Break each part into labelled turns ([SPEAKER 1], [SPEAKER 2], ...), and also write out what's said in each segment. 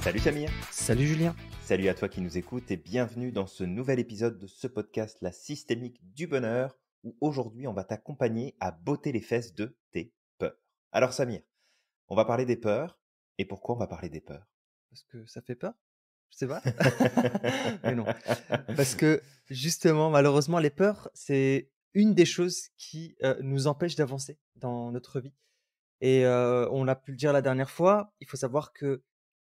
[SPEAKER 1] Salut Samir,
[SPEAKER 2] Salut Julien.
[SPEAKER 1] salut à toi qui nous écoutes et bienvenue dans ce nouvel épisode de ce podcast La Systémique du Bonheur où aujourd'hui on va t'accompagner à botter les fesses de tes peurs. Alors Samir, on va parler des peurs et pourquoi on va parler des peurs?
[SPEAKER 2] Parce que ça fait peur? Je sais pas. Mais non. Parce que justement, malheureusement, les peurs, c'est une des choses qui nous empêche d'avancer dans notre vie. Et on a pu le dire la dernière fois, il faut savoir que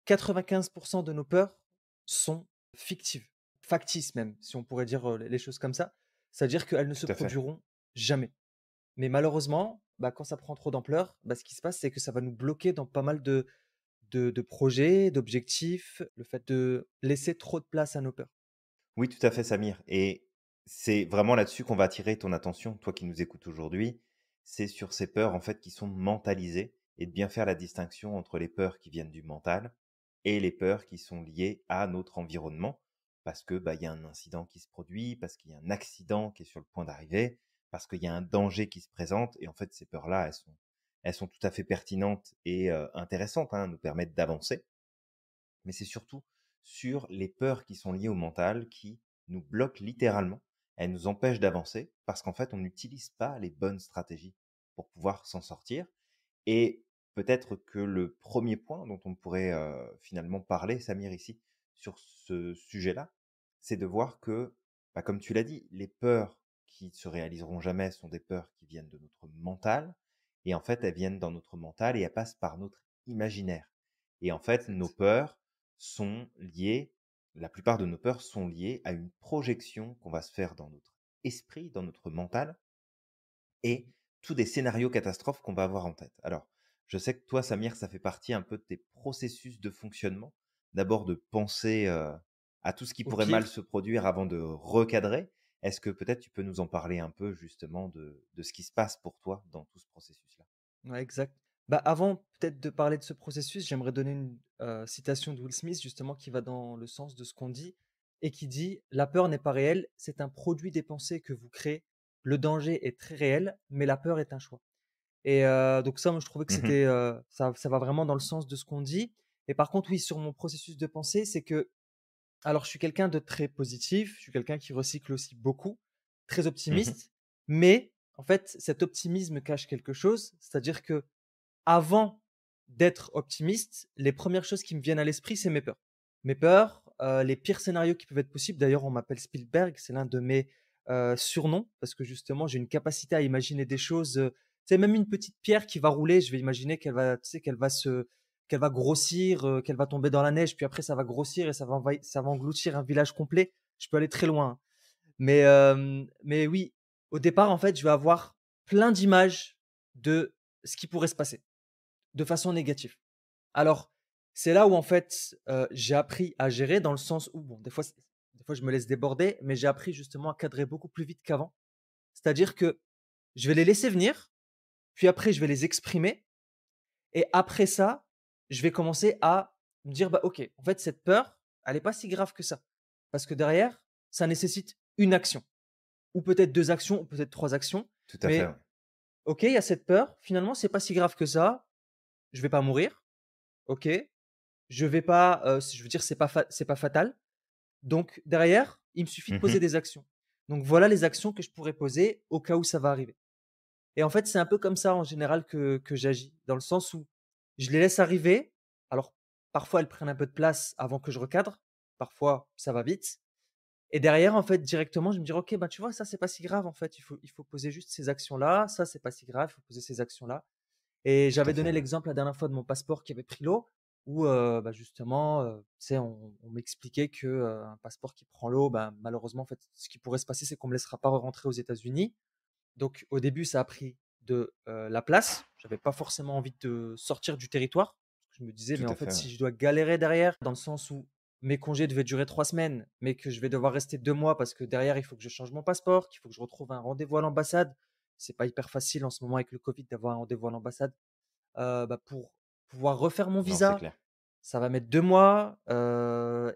[SPEAKER 2] 95% de nos peurs sont fictives, factices même, si on pourrait dire les choses comme ça. C'est-à-dire qu'elles ne se
[SPEAKER 1] Tout à fait.
[SPEAKER 2] produiront jamais. Mais malheureusement, bah, quand ça prend trop d'ampleur, bah, ce qui se passe, c'est que ça va nous bloquer dans pas mal de projets, d'objectifs, le fait de laisser trop de place à nos peurs.
[SPEAKER 1] Oui, tout à fait Samir. Et c'est vraiment là-dessus qu'on va attirer ton attention, toi qui nous écoutes aujourd'hui. C'est sur ces peurs en fait qui sont mentalisées et de bien faire la distinction entre les peurs qui viennent du mental et les peurs qui sont liées à notre environnement parce que il y a un incident qui se produit, parce qu'il y a un accident qui est sur le point d'arriver, parce qu'il y a un danger qui se présente et en fait ces peurs-là, elles sont tout à fait pertinentes et intéressantes, hein, nous permettent d'avancer, mais c'est surtout sur les peurs qui sont liées au mental qui nous bloquent littéralement. Elles nous empêchent d'avancer parce qu'en fait, on n'utilise pas les bonnes stratégies pour pouvoir s'en sortir. Et peut-être que le premier point dont on pourrait finalement parler, Samir, ici, sur ce sujet-là, c'est de voir que, comme tu l'as dit, les peurs qui se réaliseront jamais sont des peurs qui viennent de notre mental. Et en fait, elles viennent dans notre mental et elles passent par notre imaginaire. Et en fait, nos
[SPEAKER 2] Exact.
[SPEAKER 1] peurs sont liées, la plupart de nos peurs sont liées à une projection qu'on va se faire dans notre esprit, dans notre mental, et tous des scénarios catastrophes qu'on va avoir en tête. Alors, je sais que toi, Samir, ça fait partie un peu de tes processus de fonctionnement. D'abord de penser à tout ce qui
[SPEAKER 2] Au
[SPEAKER 1] pourrait mal
[SPEAKER 2] pire,
[SPEAKER 1] se produire avant de recadrer. Est-ce que peut-être tu peux nous en parler un peu justement de ce qui se passe pour toi dans tout ce processus-là?
[SPEAKER 2] ouais, exact. Bah, avant peut-être de parler de ce processus, j'aimerais donner une citation de Will Smith justement qui va dans le sens de ce qu'on dit et qui dit: «La peur n'est pas réelle, c'est un produit des pensées que vous créez. Le danger est très réel, mais la peur est un choix». Et donc ça, moi, je trouvais que
[SPEAKER 1] Mhm,
[SPEAKER 2] c'était, ça va vraiment dans le sens de ce qu'on dit. Et par contre, oui, sur mon processus de pensée, c'est que alors je suis quelqu'un de très positif, je suis quelqu'un qui recycle aussi beaucoup, très
[SPEAKER 1] mhm.
[SPEAKER 2] optimiste, mais en fait, cet optimisme cache quelque chose, c'est-à-dire que avant d'être optimiste, les premières choses qui me viennent à l'esprit, c'est mes peurs. Mes peurs, les pires scénarios qui peuvent être possibles. D'ailleurs, on m'appelle Spielberg, c'est l'un de mes, surnoms parce que justement, j'ai une capacité à imaginer des choses, tu sais, même une petite pierre qui va rouler, je vais imaginer qu'elle va, tu sais, qu'elle va grossir, qu'elle va tomber dans la neige, puis après ça va grossir et ça va engloutir un village complet. Je peux aller très loin, hein. Mais oui, au départ, en fait, je vais avoir plein d'images de ce qui pourrait se passer de façon négative. Alors, c'est là où en fait, j'ai appris à gérer dans le sens où bon, des fois je me laisse déborder, mais j'ai appris justement à cadrer beaucoup plus vite qu'avant. C'est-à-dire que je vais les laisser venir, puis après je vais les exprimer et après ça, je vais commencer à me dire: «Bah, OK, en fait cette peur, elle est pas si grave que ça». Parce que derrière, ça nécessite une action ou peut-être 2 actions ou peut-être 3 actions,
[SPEAKER 1] Tout à fait, ouais.
[SPEAKER 2] mais OK, il y a cette peur, finalement c'est pas si grave que ça, je vais pas mourir, OK. Je vais pas, je veux dire, c'est pas fatal. Donc derrière, il me suffit de poser
[SPEAKER 1] Mhm.
[SPEAKER 2] des actions. Donc voilà les actions que je pourrais poser au cas où ça va arriver. Et en fait, c'est un peu comme ça en général que j'agis, dans le sens où je les laisse arriver. Alors parfois, elles prennent un peu de place avant que je recadre, parfois ça va vite et derrière, en fait, directement, je me dis: «OK, bah, tu vois, ça, c'est pas si grave, en fait, il faut poser juste ces actions-là. Ça, c'est pas si grave, il faut poser ces actions-là». Et
[SPEAKER 1] Tout à
[SPEAKER 2] j'avais
[SPEAKER 1] fait,
[SPEAKER 2] donné
[SPEAKER 1] ouais.
[SPEAKER 2] l'exemple la dernière fois de mon passeport qui avait pris l'eau où, bah, justement, tu sais, on m'expliquait que, un passeport qui prend l'eau, bah, malheureusement, en fait, ce qui pourrait se passer, c'est qu'on me laissera pas rentrer aux États-Unis. Donc au début, ça a pris de, la place. J'avais pas forcément envie de sortir du territoire. Je me disais:
[SPEAKER 1] Tout
[SPEAKER 2] «Mais en
[SPEAKER 1] à
[SPEAKER 2] fait,
[SPEAKER 1] fait, ouais.
[SPEAKER 2] si je dois galérer derrière, dans le sens où mes congés devaient durer 3 semaines, mais que je vais devoir rester 2 mois parce que derrière, il faut que je change mon passeport, qu'il faut que je retrouve un rendez-vous à l'ambassade». C'est pas hyper facile en ce moment avec le covid d'avoir un rendez-vous à l'ambassade. Bah, pour pouvoir refaire mon
[SPEAKER 1] Non, c'est
[SPEAKER 2] visa,
[SPEAKER 1] clair.
[SPEAKER 2] ça va mettre 2 mois,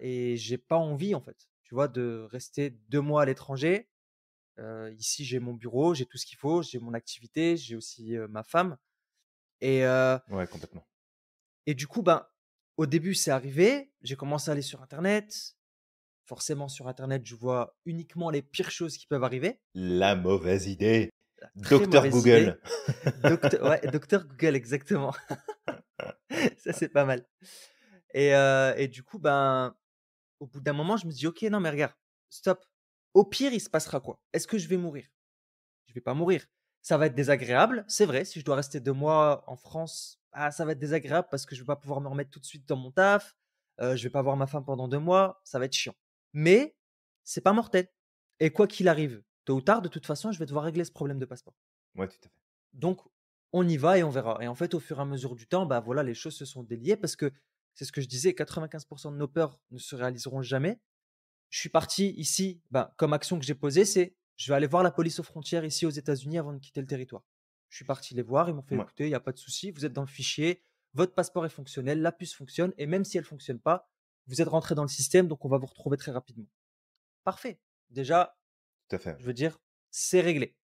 [SPEAKER 2] et j'ai pas envie, en fait, tu vois, de rester 2 mois à l'étranger. Ici, j'ai mon bureau, j'ai tout ce qu'il faut, j'ai mon activité, j'ai aussi, ma femme et
[SPEAKER 1] Ouais, complètement.
[SPEAKER 2] du coup, ben, Au début, c'est arrivé, j'ai commencé à aller sur internet. Forcément, sur internet, je vois uniquement les pires choses qui peuvent arriver.
[SPEAKER 1] La mauvaise idée.
[SPEAKER 2] La très
[SPEAKER 1] Docteur
[SPEAKER 2] mauvaise idée.
[SPEAKER 1] Google.
[SPEAKER 2] Docteur Google, exactement. Ça, c'est pas mal. Et du coup, ben, au bout d'un moment, je me dis: «OK, non, mais regarde, stop. Au pire, il se passera quoi? Est-ce que je vais mourir? Je vais pas mourir. Ça va être désagréable, c'est vrai, si je dois rester 2 mois en France, ah, ça va être désagréable parce que je vais pas pouvoir me remettre tout de suite dans mon taf, je vais pas voir ma femme pendant 2 mois, ça va être chiant. Mais c'est pas mortel et quoi qu'il arrive, tôt ou tard, de toute façon, je vais devoir régler ce problème de passeport.
[SPEAKER 1] Ouais, tout à fait.
[SPEAKER 2] Donc on y va et on verra» et en fait, au fur et à mesure du temps, bah, voilà, les choses se sont déliées parce que c'est ce que je disais, 95 de nos peurs ne se réaliseront jamais. Je suis parti ici, ben, comme action que j'ai posée, c'est je vais aller voir la police aux frontières ici aux États-Unis avant de quitter le territoire. Je suis parti les voir, ils m'ont fait
[SPEAKER 1] Ouais.
[SPEAKER 2] écouter, il n'y a pas de souci, vous êtes dans le fichier, votre passeport est fonctionnel, la puce fonctionne, et même si elle ne fonctionne pas, vous êtes rentré dans le système, donc on va vous retrouver très rapidement. Parfait. Déjà,
[SPEAKER 1] Tout à fait.
[SPEAKER 2] je veux dire, c'est réglé.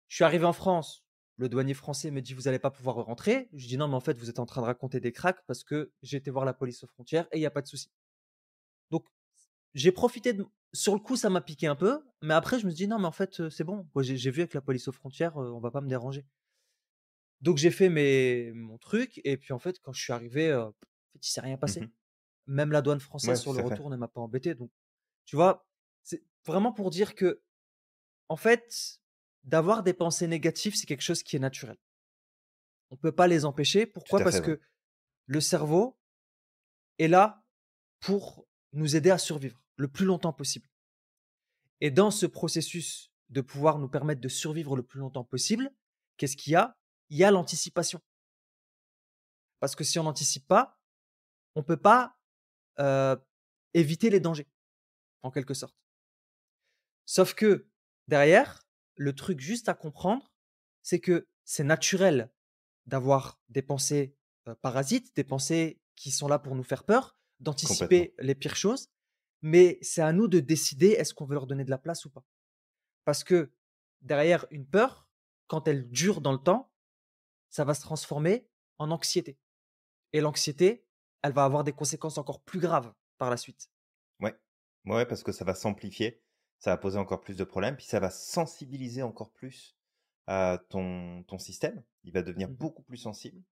[SPEAKER 2] Je suis arrivé en France, le douanier français me dit vous n'allez pas pouvoir rentrer. Je dis non, mais en fait, vous êtes en train de raconter des cracks parce que j'ai été voir la police aux frontières et il n'y a pas de souci. Donc, j'ai profité de sur le coup, ça m'a piqué un peu, mais après je me suis dit: «Non, mais en fait, c'est bon. Moi, j'ai vu avec la police aux frontières, on va pas me déranger». Donc j'ai fait mon truc et puis en fait, quand je suis arrivé, en fait, il s'est rien passé.
[SPEAKER 1] Mmh.
[SPEAKER 2] Même la douane française
[SPEAKER 1] Ouais,
[SPEAKER 2] sur le
[SPEAKER 1] tout à fait.
[SPEAKER 2] retour ne m'a pas embêté, donc tu vois? C'est vraiment pour dire que, en fait, d'avoir des pensées négatives, c'est quelque chose qui est naturel. On peut pas les empêcher.
[SPEAKER 1] Tout
[SPEAKER 2] Pourquoi?
[SPEAKER 1] à fait,
[SPEAKER 2] Parce
[SPEAKER 1] ouais.
[SPEAKER 2] que le cerveau est là pour nous aider à survivre le plus longtemps possible. Et dans ce processus de pouvoir nous permettre de survivre le plus longtemps possible, qu'est-ce qu'il y a? Il y a l'anticipation. Parce que si on n'anticipe pas, on ne peut pas, heu, éviter les dangers, en quelque sorte. Sauf que derrière, le truc juste à comprendre, c'est que c'est naturel d'avoir des pensées, parasites, des pensées qui sont là pour nous faire peur,
[SPEAKER 1] Complètement.
[SPEAKER 2] d'anticiper les pires choses, mais c'est à nous de décider est-ce qu'on veut leur donner de la place ou pas? Parce que derrière une peur, quand elle dure dans le temps, ça va se transformer en anxiété et l'anxiété, elle va avoir des conséquences encore plus graves par la suite.
[SPEAKER 1] Ouais. Ouais, parce que ça va s'amplifier, ça va poser encore plus de problèmes, puis ça va sensibiliser encore plus, ton système. Il va devenir
[SPEAKER 2] Mmh.
[SPEAKER 1] beaucoup plus sensible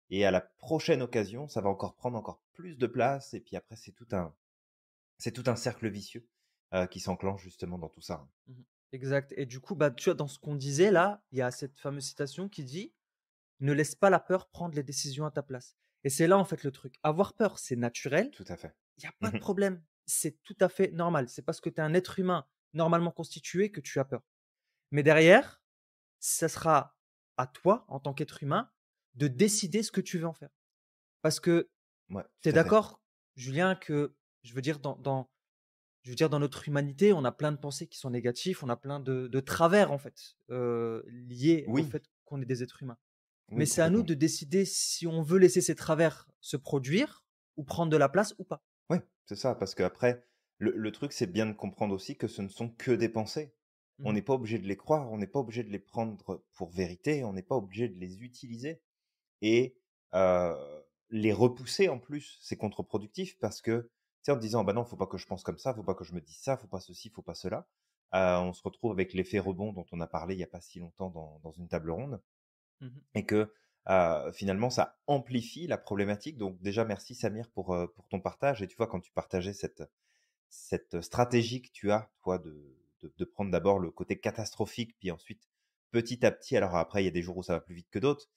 [SPEAKER 1] et à la prochaine occasion, ça va encore prendre encore plus de place et puis après c'est tout un cercle vicieux, qui s'enclenche justement dans tout ça, hein.
[SPEAKER 2] Mmh. Exact et du coup, bah, tu vois, dans ce qu'on disait là, il y a cette fameuse citation qui dit: «Ne laisse pas la peur prendre les décisions à ta place» et c'est là, en fait, le truc. Avoir peur, c'est naturel,
[SPEAKER 1] Tout à fait.
[SPEAKER 2] il y a pas de
[SPEAKER 1] Mmh.
[SPEAKER 2] problème. C'est tout à fait normal. C'est parce que tu es un être humain normalement constitué que tu as peur. Mais derrière, ça sera à toi, en tant qu'être humain, de décider ce que tu veux en faire. Parce que
[SPEAKER 1] Ouais,
[SPEAKER 2] tu es
[SPEAKER 1] tout à fait.
[SPEAKER 2] d'accord, Julien, que je veux dire dans notre humanité, on a plein de pensées qui sont négatives, on a plein de travers en fait, liés au
[SPEAKER 1] Oui,
[SPEAKER 2] fait qu'on est des êtres humains. Mais
[SPEAKER 1] oui,
[SPEAKER 2] c'est à nous
[SPEAKER 1] complètement.
[SPEAKER 2] de décider si on veut laisser ces travers se produire ou prendre de la place ou pas.
[SPEAKER 1] Ouais, c'est ça, parce qu'après, le truc, c'est bien de comprendre aussi que ce ne sont que des pensées. On
[SPEAKER 2] Mmh.
[SPEAKER 1] n'est pas obligé de les croire, on n'est pas obligé de les prendre pour vérité, on n'est pas obligé de les utiliser et heu, les repousser en plus, c'est contre-productif parce que, tu sais, en te disant: «Bah non, faut pas que je pense comme ça, faut pas que je me dise ça, faut pas ceci, faut pas cela», on se retrouve avec l'effet rebond dont on a parlé il y a pas si longtemps dans une table ronde.
[SPEAKER 2] Mmh.
[SPEAKER 1] Et que, finalement ça amplifie la problématique. Donc déjà merci Samir pour ton partage et tu vois quand tu partageais cette stratégie que tu as toi de prendre d'abord le côté catastrophique, puis ensuite petit à petit alors après il y a des jours où ça va plus vite que d'autres,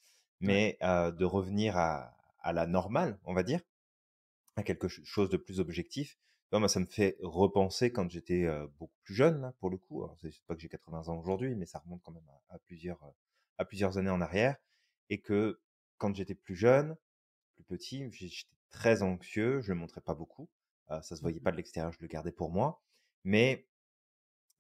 [SPEAKER 2] Ouais.
[SPEAKER 1] mais de revenir à la normale, on va dire, à quelque chose de plus objectif. Tu vois, moi ça me fait repenser quand j'étais, beaucoup plus jeune là pour le coup. Alors c'est pas que j'ai 80 ans aujourd'hui, mais ça remonte quand même à plusieurs années en arrière et que quand j'étais plus jeune, plus petit, j'étais très anxieux, je le montrais pas beaucoup, ça se voyait
[SPEAKER 2] Mmh.
[SPEAKER 1] pas de l'extérieur, je le gardais pour moi, mais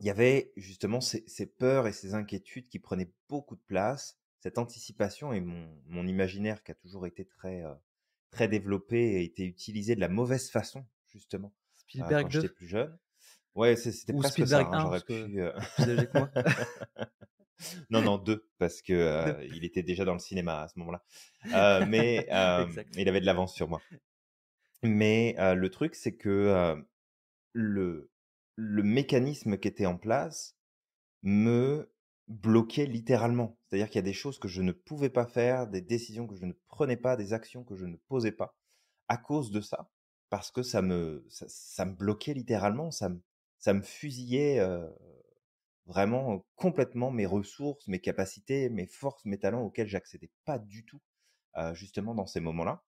[SPEAKER 1] il y avait justement ces peurs et ces inquiétudes qui prenaient beaucoup de place, cette anticipation et mon imaginaire qui a toujours été très développé a été utilisé de la mauvaise façon justement, quand
[SPEAKER 2] Spielberg
[SPEAKER 1] j'étais
[SPEAKER 2] 2
[SPEAKER 1] plus jeune. Ouais, c'était
[SPEAKER 2] ou
[SPEAKER 1] presque ça,
[SPEAKER 2] Spielberg
[SPEAKER 1] hein,
[SPEAKER 2] 1
[SPEAKER 1] j'aurais
[SPEAKER 2] parce que
[SPEAKER 1] pu,
[SPEAKER 2] tu es plus âgé que moi.
[SPEAKER 1] non, non 2 parce que,
[SPEAKER 2] 2.
[SPEAKER 1] il était déjà dans le cinéma à ce moment-là, mais
[SPEAKER 2] Exact.
[SPEAKER 1] il avait de l'avance sur moi. Mais le truc, c'est que le, le mécanisme qui était en place me bloquait littéralement. C'est-à-dire qu'il y a des choses que je ne pouvais pas faire, des décisions que je ne prenais pas, des actions que je ne posais pas à cause de ça, parce que ça me bloquait littéralement, ça me fusillait vraiment complètement mes ressources, mes capacités, mes forces, mes talents auxquels j'accédais pas du tout justement dans ces moments-là.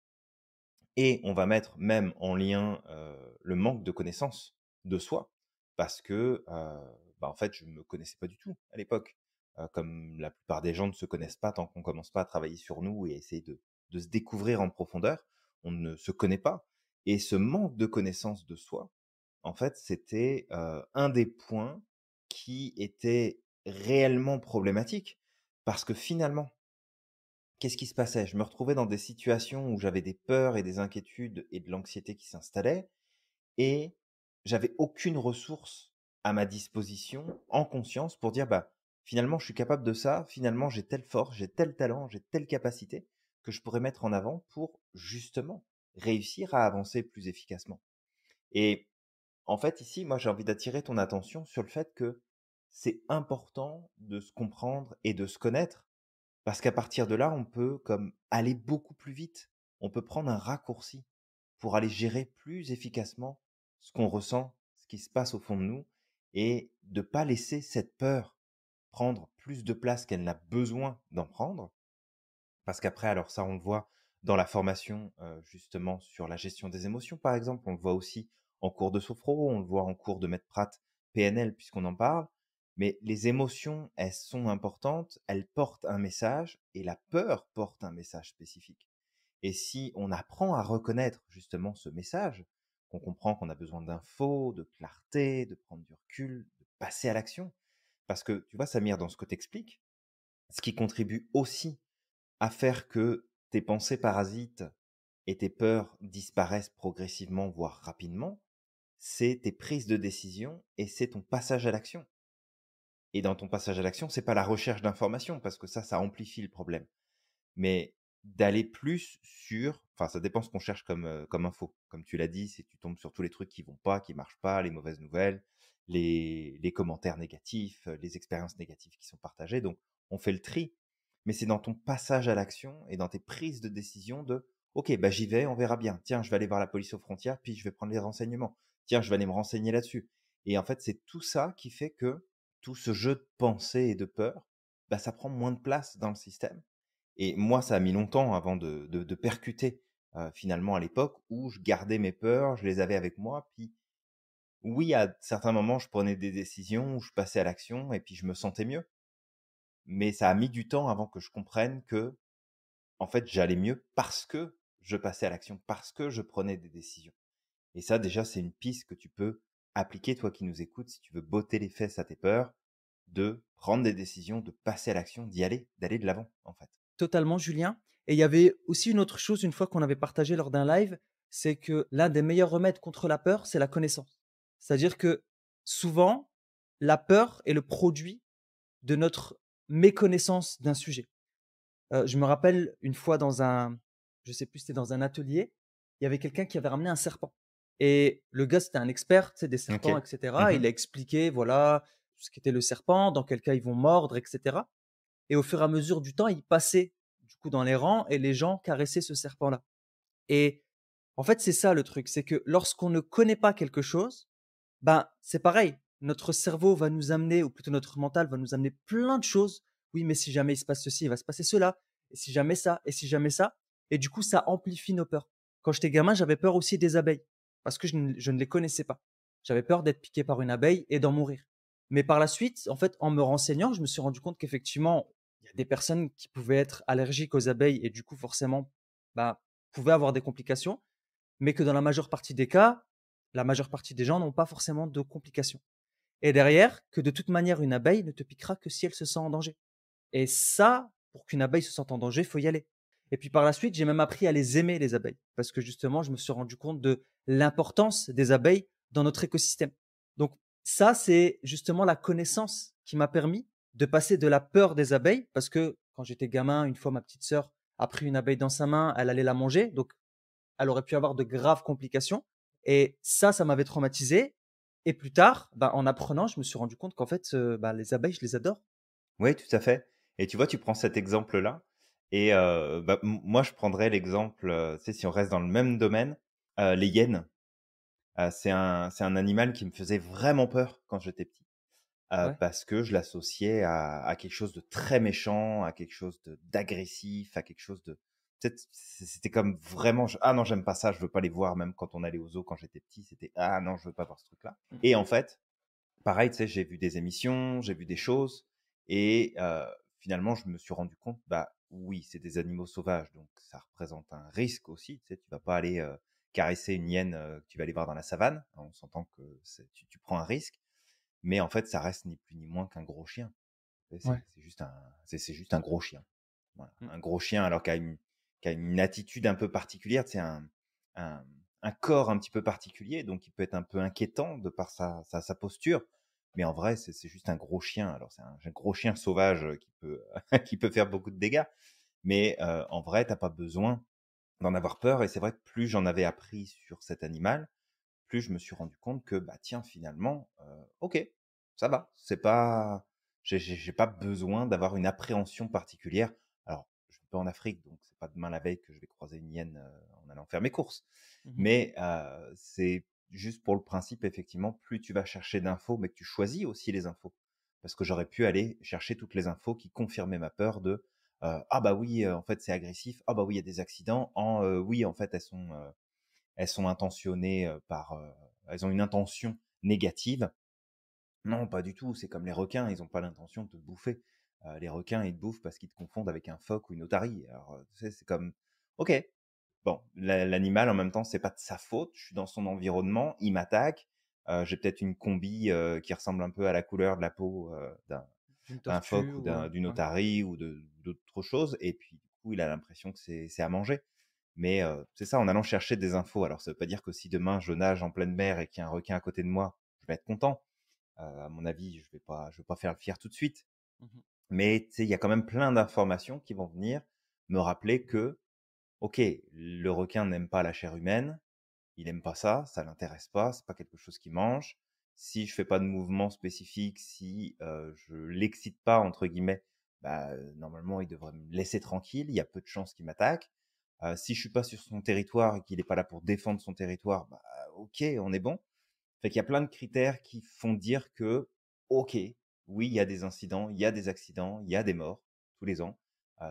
[SPEAKER 1] Et on va mettre même en lien, le manque de connaissance de soi parce que, bah, en fait, je me connaissais pas du tout à l'époque. Comme la plupart des gens ne se connaissent pas tant qu'on commence pas à travailler sur nous et essayer de se découvrir en profondeur, on ne se connaît pas et ce manque de connaissance de soi, en fait, c'était, un des points qui était réellement problématique parce que finalement, qu'est-ce qui se passait? Je me retrouvais dans des situations où j'avais des peurs et des inquiétudes et de l'anxiété qui s'installaient et j'avais aucune ressource à ma disposition en conscience pour dire, bah, finalement, je suis capable de ça, finalement, j'ai telle force, j'ai tel talent, j'ai telle capacité que je pourrais mettre en avant pour justement réussir à avancer plus efficacement. Et en fait, ici, moi, j'ai envie d'attirer ton attention sur le fait que c'est important de se comprendre et de se connaître parce qu'à partir de là, on peut comme aller beaucoup plus vite. On peut prendre un raccourci pour aller gérer plus efficacement ce qu'on ressent, ce qui se passe au fond de nous et de pas laisser cette peur prendre plus de place qu'elle n'a besoin d'en prendre. Parce qu'après, alors ça, on le voit dans la formation justement sur la gestion des émotions, par exemple. On le voit aussi en cours de sophro, on le voit en cours de Maître Pratt PNL, puisqu'on en parle. Mais les émotions, elles sont importantes, elles portent un message et la peur porte un message spécifique. Et si on apprend à reconnaître justement ce message, qu'on comprend qu'on a besoin d'infos, de clarté, de prendre du recul, de passer à l'action, parce que tu vois, Samir, dans ce que tu expliques, ce qui contribue aussi à faire que tes pensées parasites et tes peurs disparaissent progressivement, voire rapidement, c'est tes prises de décision et c'est ton passage à l'action. Et dans ton passage à l'action, c'est pas la recherche d'informations parce que ça amplifie le problème. Mais d'aller plus sur, enfin, ça dépend ce qu'on cherche comme info. Comme tu l'as dit, si tu tombes sur tous les trucs qui vont pas, qui marchent pas, les mauvaises nouvelles, les commentaires négatifs, les expériences négatives qui sont partagées. Donc, on fait le tri. Mais c'est dans ton passage à l'action et dans tes prises de décision de, OK, bah, j'y vais, on verra bien. Tiens, je vais aller voir la police aux frontières, puis je vais prendre les renseignements. Tiens, je vais aller me renseigner là-dessus. Et en fait, c'est tout ça qui fait que tout ce jeu de pensée et de peur, bah, ça prend moins de place dans le système et moi, ça a mis longtemps avant de percuter, finalement à l'époque où je gardais mes peurs, je les avais avec moi. Puis oui, à certains moments, je prenais des décisions où je passais à l'action et puis je me sentais mieux. Mais ça a mis du temps avant que je comprenne que, en fait, j'allais mieux parce que je passais à l'action, parce que je prenais des décisions. Et ça, déjà, c'est une piste que tu peux appliquer, toi qui nous écoutes, si tu veux botter les fesses à tes peurs, de prendre des décisions, de passer à l'action, d'y aller, d'aller de l'avant, en fait.
[SPEAKER 2] Totalement, Julien. Et il y avait aussi une autre chose, une fois qu'on avait partagé lors d'un live, c'est que l'un des meilleurs remèdes contre la peur, c'est la connaissance. C'est-à-dire que souvent, la peur est le produit de notre méconnaissance d'un sujet. Je me rappelle une fois je sais plus, c'était dans un atelier, il y avait quelqu'un qui avait ramené un serpent. Et le gars, c'était un expert, tu sais, des serpents,
[SPEAKER 1] OK.
[SPEAKER 2] etc. Il
[SPEAKER 1] Mmh.
[SPEAKER 2] a expliqué, voilà, ce qu'était le serpent, dans quel cas ils vont mordre, etc. Et au fur et à mesure du temps, il passait du coup dans les rangs et les gens caressaient ce serpent-là. Et en fait, c'est ça le truc, c'est que lorsqu'on ne connaît pas quelque chose, ben, c'est pareil. Notre cerveau va nous amener, ou plutôt notre mental va nous amener plein de choses. Oui, mais si jamais il se passe ceci, il va se passer cela. Et si jamais ça, et si jamais ça. Et du coup, ça amplifie nos peurs. Quand j'étais gamin, j'avais peur aussi des abeilles parce que je ne les connaissais pas. J'avais peur d'être piqué par une abeille et d'en mourir. Mais par la suite, en fait, en me renseignant, je me suis rendu compte qu'effectivement, il y a des personnes qui pouvaient être allergiques aux abeilles et du coup, forcément, bah, pouvaient avoir des complications, mais que dans la majeure partie des cas, la majeure partie des gens n'ont pas forcément de complications. Et derrière, que de toute manière, une abeille ne te piquera que si elle se sent en danger. Et ça, pour qu'une abeille se sente en danger, il faut y aller. Et puis par la suite, j'ai même appris à les aimer, les abeilles, parce que justement, je me suis rendu compte de l'importance des abeilles dans notre écosystème. Donc ça, c'est justement la connaissance qui m'a permis de passer de la peur des abeilles, parce que quand j'étais gamin, une fois ma petite sœur a pris une abeille dans sa main, elle allait la manger, donc elle aurait pu avoir de graves complications. Et ça m'avait traumatisé. Et plus tard, bah, en apprenant, je me suis rendu compte qu'en fait, bah, les abeilles, je les adore.
[SPEAKER 1] Oui, tout à fait. Et tu vois, tu prends cet exemple-là et bah, moi, je prendrais l'exemple, tu sais, si on reste dans le même domaine, les hyènes. C'est un animal qui me faisait vraiment peur quand j'étais petit,
[SPEAKER 2] Ouais,
[SPEAKER 1] parce que je l'associais à quelque chose de très méchant, à quelque chose d'agressif, à quelque chose de peut-être c'était comme vraiment «Ah non, j'aime pas ça, je veux pas les voir», même quand on allait au zoo quand j'étais petit, c'était «Ah non, je veux pas voir ce truc-là»
[SPEAKER 2] mmh,
[SPEAKER 1] et en fait, pareil, tu sais, j'ai vu des émissions, j'ai vu des choses et finalement, je me suis rendu compte, bah, oui, c'est des animaux sauvages, donc ça représente un risque aussi, tu sais, tu vas pas aller, caresser une hyène, que tu vas aller voir dans la savane. On s'entend que tu prends un risque, mais en fait, ça reste ni plus ni moins qu'un gros chien. Tu sais,
[SPEAKER 2] ouais,
[SPEAKER 1] c'est juste un gros chien. Voilà,
[SPEAKER 2] mmh,
[SPEAKER 1] un gros chien alors qui a une attitude un peu particulière, tu sais, un un corps un petit peu particulier, donc il peut être un peu inquiétant de par sa posture, mais en vrai, c'est juste un gros chien. Alors c'est un gros chien sauvage, qui peut qui peut faire beaucoup de dégâts, mais en vrai, t'as pas besoin d'en avoir peur et c'est vrai que plus j'en avais appris sur cet animal, plus je me suis rendu compte que, bah, tiens, finalement, OK, ça va. C'est pas j'ai pas besoin d'avoir une appréhension particulière. Alors, je ne vais pas en Afrique, donc c'est pas demain la veille que je vais croiser une hyène, en allant faire mes courses.
[SPEAKER 2] mmh.
[SPEAKER 1] Mais, c'est juste pour le principe, effectivement, plus tu vas chercher d'infos, mais que tu choisis aussi les infos. Parce que j'aurais pu aller chercher toutes les infos qui confirmaient ma peur de, «Ah bah oui, en fait, c'est agressif. Ah bah oui, il y a des accidents. Oui, en fait, elles sont intentionnées elles ont une intention négative. Non, pas du tout. C'est comme les requins, ils n'ont pas l'intention de te bouffer. Les requins, ils te bouffent parce qu'ils te confondent avec un phoque ou une otarie. Alors, tu sais, c'est comme, ok, bon, l'animal en même temps, c'est pas de sa faute. Je suis dans son environnement, il m'attaque. J'ai peut-être une combi qui ressemble un peu à la couleur de la peau
[SPEAKER 2] D'une
[SPEAKER 1] d'un
[SPEAKER 2] tortue
[SPEAKER 1] phoque ou
[SPEAKER 2] ou
[SPEAKER 1] d'une
[SPEAKER 2] ouais.
[SPEAKER 1] otarie ou d'autres choses. Et puis, du coup, il a l'impression que c'est à manger. Mais c'est ça, en allant chercher des infos. Alors, ça veut pas dire que si demain je nage en pleine mer et qu'il y a un requin à côté de moi, je vais être content. À mon avis, je vais pas faire le fier tout de suite.
[SPEAKER 2] Mmh.
[SPEAKER 1] Mais tu sais, il y a quand même plein d'informations qui vont venir me rappeler que, ok, le requin n'aime pas la chair humaine, il aime pas ça, ça l'intéresse pas, c'est pas quelque chose qu'il mange. Si je fais pas de mouvement spécifique, si je l'excite pas entre guillemets, bah normalement il devrait me laisser tranquille. Il y a peu de chances qu'il m'attaque. Si je suis pas sur son territoire et qu'il est pas là pour défendre son territoire, bah ok, on est bon. Fait qu'il y a plein de critères qui font dire que, ok, oui, il y a des incidents, il y a des accidents, il y a des morts tous les ans.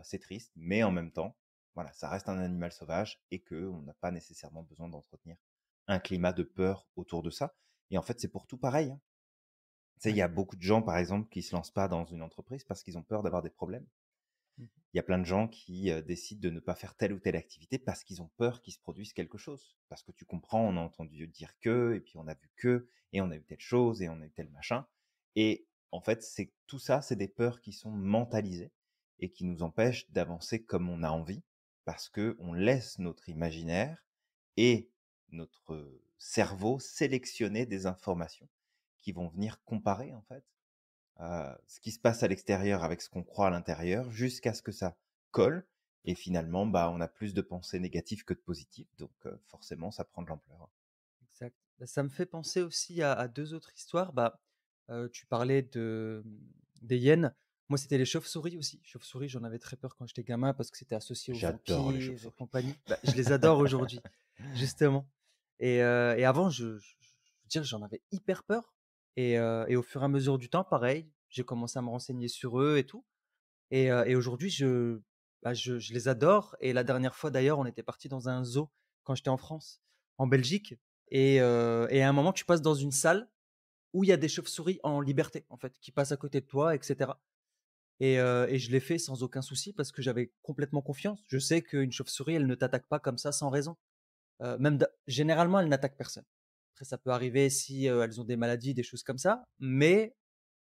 [SPEAKER 1] C'est triste, mais en même temps, voilà, ça reste un animal sauvage et que on n'a pas nécessairement besoin d'entretenir un climat de peur autour de ça. Et en fait, c'est pour tout pareil, hein. Tu sais, il
[SPEAKER 2] Ouais.
[SPEAKER 1] y a beaucoup de gens, par exemple, qui se lancent pas dans une entreprise parce qu'ils ont peur d'avoir des problèmes.
[SPEAKER 2] Mmh.
[SPEAKER 1] Il y a plein de gens qui décident de ne pas faire telle ou telle activité parce qu'ils ont peur qu'il se produise quelque chose. Parce que tu comprends, on a entendu dire que, et puis on a vu que, et on a eu telle chose, et on a eu tel machin. Et en fait, c'est tout ça, c'est des peurs qui sont mentalisées et qui nous empêchent d'avancer comme on a envie, parce que on laisse notre imaginaire et notre cerveau sélectionner des informations qui vont venir comparer en fait ce qui se passe à l'extérieur avec ce qu'on croit à l'intérieur, jusqu'à ce que ça colle. Et finalement, bah, on a plus de pensées négatives que de positives, donc forcément, ça prend de l'ampleur.
[SPEAKER 2] Exact. Bah, ça me fait penser aussi à 2 autres histoires. Bah, tu parlais des hyènes. Moi, c'était les chauves-souris aussi. Chauves-souris, j'en avais très peur quand j'étais gamin parce que c'était associé aux
[SPEAKER 1] J'adore les
[SPEAKER 2] vampires et
[SPEAKER 1] chauves-souris.
[SPEAKER 2] compagnie. Bah, je les adore aujourd'hui, justement. Et avant, je veux dire, j'en avais hyper peur et au fur et à mesure du temps, pareil, j'ai commencé à me renseigner sur eux et tout et aujourd'hui, je les adore et la dernière fois d'ailleurs, on était parti dans un zoo quand j'étais en France, en Belgique et à un moment, tu passes dans une salle où il y a des chauves-souris en liberté, en fait, qui passent à côté de toi et cetera et je l'ai fait sans aucun souci parce que j'avais complètement confiance. Je sais qu'une chauve-souris, elle ne t'attaque pas comme ça sans raison. Même généralement, elles n'attaquent personne. Après, ça peut arriver si, elles ont des maladies, des choses comme ça, mais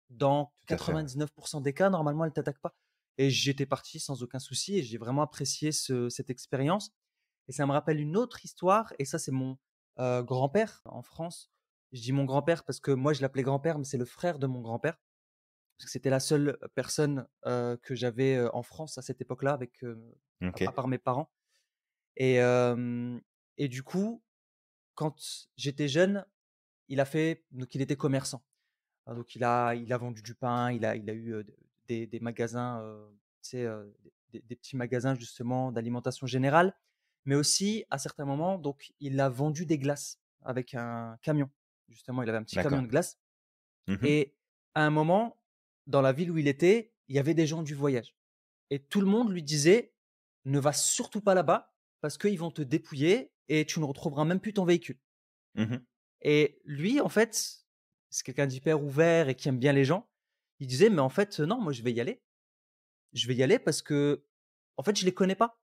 [SPEAKER 2] dans
[SPEAKER 1] Tout à fait, ouais.
[SPEAKER 2] 99 des cas, normalement, elle t'attaque pas et j'étais parti sans aucun souci et j'ai vraiment apprécié cette expérience et ça me rappelle une autre histoire et ça, c'est mon, grand-père en France. Je dis mon grand-père parce que moi, je l'appelais grand-père, mais c'est le frère de mon grand-père parce que c'était la seule personne, que j'avais, en France à cette époque-là avec,
[SPEAKER 1] Ok.
[SPEAKER 2] à part mes parents et hem Et du coup, quand j'étais jeune, donc il était commerçant. Donc il a vendu du pain, il a eu, des magasins, tu sais, des petits magasins justement d'alimentation générale, mais aussi à certains moments, donc il a vendu des glaces avec un camion. Justement, il avait un petit camion
[SPEAKER 1] D'accord.
[SPEAKER 2] de glace
[SPEAKER 1] Mmh.
[SPEAKER 2] et à un moment, dans la ville où il était, il y avait des gens du voyage et tout le monde lui disait: «Ne va surtout pas là-bas parce qu'ils vont te dépouiller et tu ne retrouveras même plus ton véhicule».
[SPEAKER 1] Mmh.
[SPEAKER 2] Et lui, en fait, c'est quelqu'un d'hyper ouvert et qui aime bien les gens. Il disait: «Mais en fait, non, moi je vais y aller. Je vais y aller parce que, en fait, je les connais pas.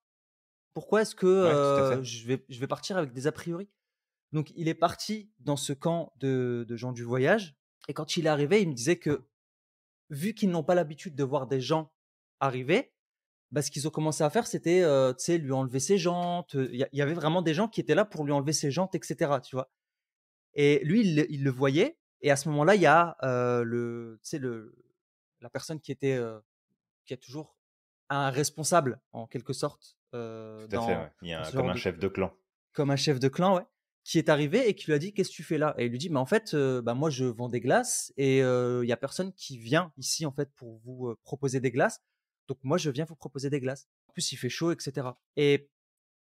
[SPEAKER 2] Pourquoi est-ce que,
[SPEAKER 1] Ouais, tout à fait.
[SPEAKER 2] je vais partir avec des a priori?» Donc il est parti dans ce camp de gens du voyage et quand il est arrivé, il me disait que, vu qu'ils n'ont pas l'habitude de voir des gens arriver, bah, ce qu'ils ont commencé à faire, c'était, tu sais, lui enlever ses jantes, il y avait vraiment des gens qui étaient là pour lui enlever ses jantes et cetera, tu vois? Et lui, il le voyait et à ce moment-là, il y a, tu sais, la personne qui est toujours un responsable en quelque sorte,
[SPEAKER 1] Tout à fait,
[SPEAKER 2] dans
[SPEAKER 1] ouais. Il y a
[SPEAKER 2] ce
[SPEAKER 1] comme
[SPEAKER 2] genre
[SPEAKER 1] un
[SPEAKER 2] de
[SPEAKER 1] chef de clan.
[SPEAKER 2] comme un chef de clan, ouais, qui est arrivé et qui lui a dit: «Qu'est-ce que tu fais là?» Et il lui dit: «Mais en fait, bah, moi je vends des glaces et il y a personne qui vient ici en fait pour vous, proposer des glaces, donc moi je viens vous proposer des glaces. En plus il fait chaud et cetera». Et